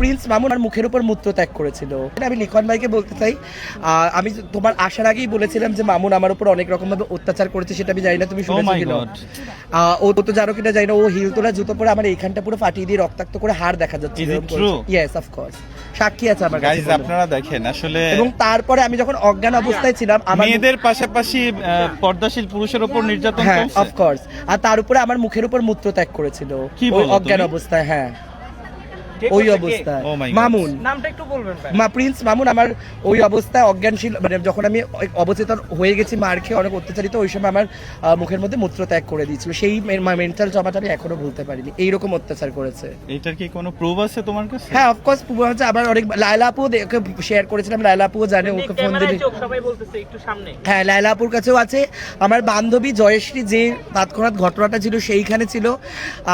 Prince Mamun আর মুখের উপর মূত্র ত্যাগ করেছিল। আমি লিখন ভাইকে বলতে চাই, আমি তোমার আসার আগেই বলেছিলাম যে মামুন আমার উপর অনেক রকম ভাবে অত্যাচার করেছে, সেটা আমি জানি না তুমি শুনেছো কিনা। ও তো জানো কিনা জানি না, ও হিল তোলা জুতো পরে আমার এইখানটা পুরো ফাটিয়ে দিয়ে রক্তাক্ত করে হাড় দেখা যাচ্ছে। ইয়েস অফ কোর্স, সাক্ষী আছে আমার কাছে। আপনারা দেখেন আসলে। এবং তারপরে আমি যখন অজ্ঞান অবস্থায় ছিলাম, মেয়েদের পাশাপাশি পর্দাশীল পুরুষের উপর নির্যাতন চলছে। অফ কোর্স, আর তার উপরে আমার মুখের উপর মূত্র ত্যাগ করেছিল অজ্ঞান অবস্থায়। হ্যাঁ, ওই অবস্থায় মামুন নামটা একটু বলবেন ভাই? প্রিন্স মামুন আমার ওই অবস্থায় অজ্ঞানশীল, মানে যখন আমি অবচেতন হয়ে গেছি, মার খেয়ে অনেক অত্যাচারিত, ওই সময় আমার মুখের মধ্যে মূত্র ত্যাগ করে দিয়েছিল। সেই মেন্টাল ট্রমাটা আমি এখনো ভুলতে পারিনি, এইরকম অত্যাচার করেছে। এইটার কি কোনো প্রুফ আছে তোমার কাছে? হ্যাঁ, অফকোর্স প্রুফ আছে। আবার অনেক লায়লা আপু শেয়ার করেছিলাম, লায়লা আপুও জানে, ওকে ফোন দিলে সবাই বলতেছে একটু সামনে। হ্যাঁ, লায়লা আপুর কাছেও আছে। আমার বান্ধবী জয়শ্রী যে তৎক্ষণাৎ ঘটনাটা ছিল সেইখানে ছিল।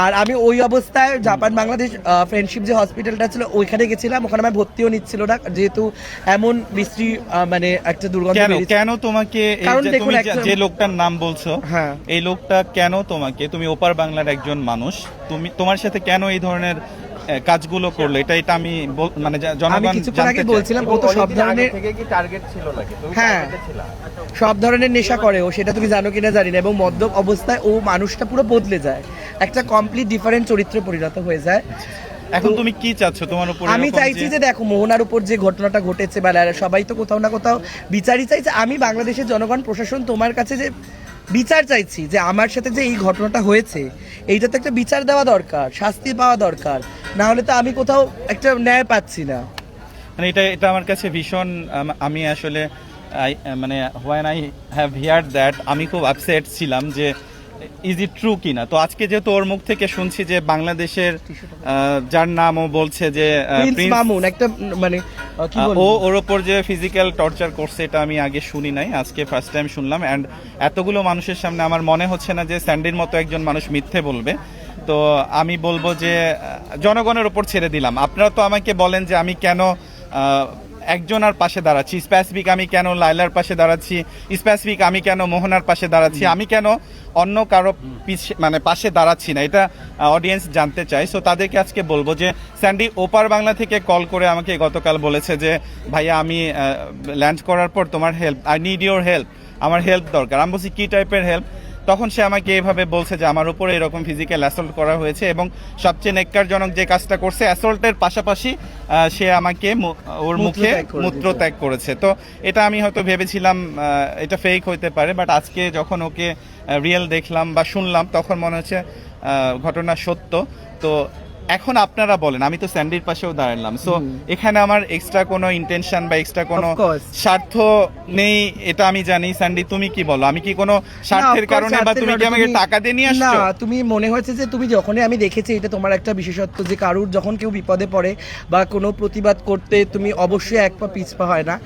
আর আমি ওই অবস্থায় জাপান বাংলাদেশ ফ্রেন্ডশিপ যে হসপিটালটা ছিল ওইখানে গেছিলাম, ওখানে আমার ভর্তিও নিচ্ছিল না, যেহেতু এমন বিশ্রী মানে একটা দুর্গন্ধ। কেন তোমাকে তুমি যে লোকটার নাম বলছো, হ্যাঁ, এই লোকটা কেন তোমাকে, তুমি ওপার বাংলার একজন মানুষ, তুমি তোমার সাথে কেন এই ধরনের কাজগুলো করলো? এটা আমি মানে জনগণ কিছুক্ষণ আগে বলছিলাম, ও তো সব ধরনের থেকে কি টার্গেট ছিল নাকি? তুমি হ্যাঁ, সব ধরনের নেশা করে ও, সেটা তুমি জানো কিনা জানি না। এবং মদ্যপ অবস্থায় ও মানুষটা পুরো বদলে যায়, একটা কমপ্লিট ডিফারেন্ট চরিত্রে পরিণত হয়ে যায়। এখন তুমি কি চাচ্ছ তোমার উপর? আমি চাইছি যে দেখো, মোহনার উপর যে ঘটনাটা ঘটেছে, বা সবাই তো কোথাও না কোথাও বিচারই চাইছে। আমি বাংলাদেশের জনগণ, প্রশাসন, তোমার কাছে যে বিচার চাইছি, যে আমার সাথে যে এই ঘটনাটা হয়েছে এইটাতে একটা বিচার দেওয়া দরকার, শাস্তি পাওয়া দরকার, না হলে তো আমি কোথাও একটা ন্যায় পাচ্ছি না। মানে এটা আমার কাছে ভীষণ, আমি আসলে মানে when I have heard that, আমি খুব আপসেট ছিলাম যে ইজ ইট ট্রু কিনা। তো আজকে যেহেতু ওর মুখ থেকে শুনছি যে বাংলাদেশের যার নাম ও বলছে যে প্রিন্স মামুন, একটা মানে ওর ওপর যে ফিজিক্যাল টর্চার করছে, এটা আমি আগে শুনি নাই, আজকে ফার্স্ট টাইম শুনলাম। অ্যান্ড এতগুলো মানুষের সামনে আমার মনে হচ্ছে না যে স্যান্ডির মতো একজন মানুষ মিথ্যে বলবে। তো আমি বলবো যে জনগণের ওপর ছেড়ে দিলাম। আপনারা তো আমাকে বলেন যে আমি কেন একজনের পাশে দাঁড়াচ্ছি, স্পেসিফিক আমি কেন লাইলার পাশে দাঁড়াচ্ছি, স্পেসিফিক আমি কেন মোহনার পাশে দাঁড়াচ্ছি, আমি কেন অন্য কারো মানে পাশে দাঁড়াচ্ছি না, এটা অডিয়েন্স জানতে চাই। সো তাদেরকে আজকে বলবো যে স্যান্ডি ওপার বাংলা থেকে কল করে আমাকে গতকাল বলেছে যে ভাইয়া আমি ল্যান্ড করার পর তোমার help, I need your help, আমার হেল্প দরকার। আমি বলছি কি টাইপের হেল্প? তখন সে আমাকে এভাবে বলছে যে আমার উপরে এরকম ফিজিক্যাল অ্যাসল্ট করা হয়েছে, এবং সবচেয়ে নেক্কারজনক যে কাজটা করছে, অ্যাসল্টের পাশাপাশি সে আমাকে ওর মুখে মূত্র ত্যাগ করেছে। তো এটা আমি হয়তো ভেবেছিলাম এটা ফেক হইতে পারে, বাট আজকে যখন ওকে রিয়েল দেখলাম বা শুনলাম, তখন মনে হচ্ছে ঘটনা সত্য। তো এখন আপনারা বলেন, আমি তো স্যান্ডির পাশেও দাঁড়ালাম, সো এখানে আমার এক্সট্রা কোনো ইন্টেনশন বা এক্সট্রা কোনো স্বার্থ নেই, এটা আমি জানি। স্যান্ডি তুমি কি বলো, আমি কি কোনো স্বার্থের কারণে, বা তুমি কি আমাকে টাকা দিয়ে নিয়ে আসছো? না, তুমি মনে হয়েছে যে তুমি যখনই আমি দেখেছি, এটা তোমার একটা বিশেষত্ব যে কারুর যখন কেউ বিপদে পড়ে বা কোনো প্রতিবাদ করতে, তুমি অবশ্যই এক পা পিছপা হয় না।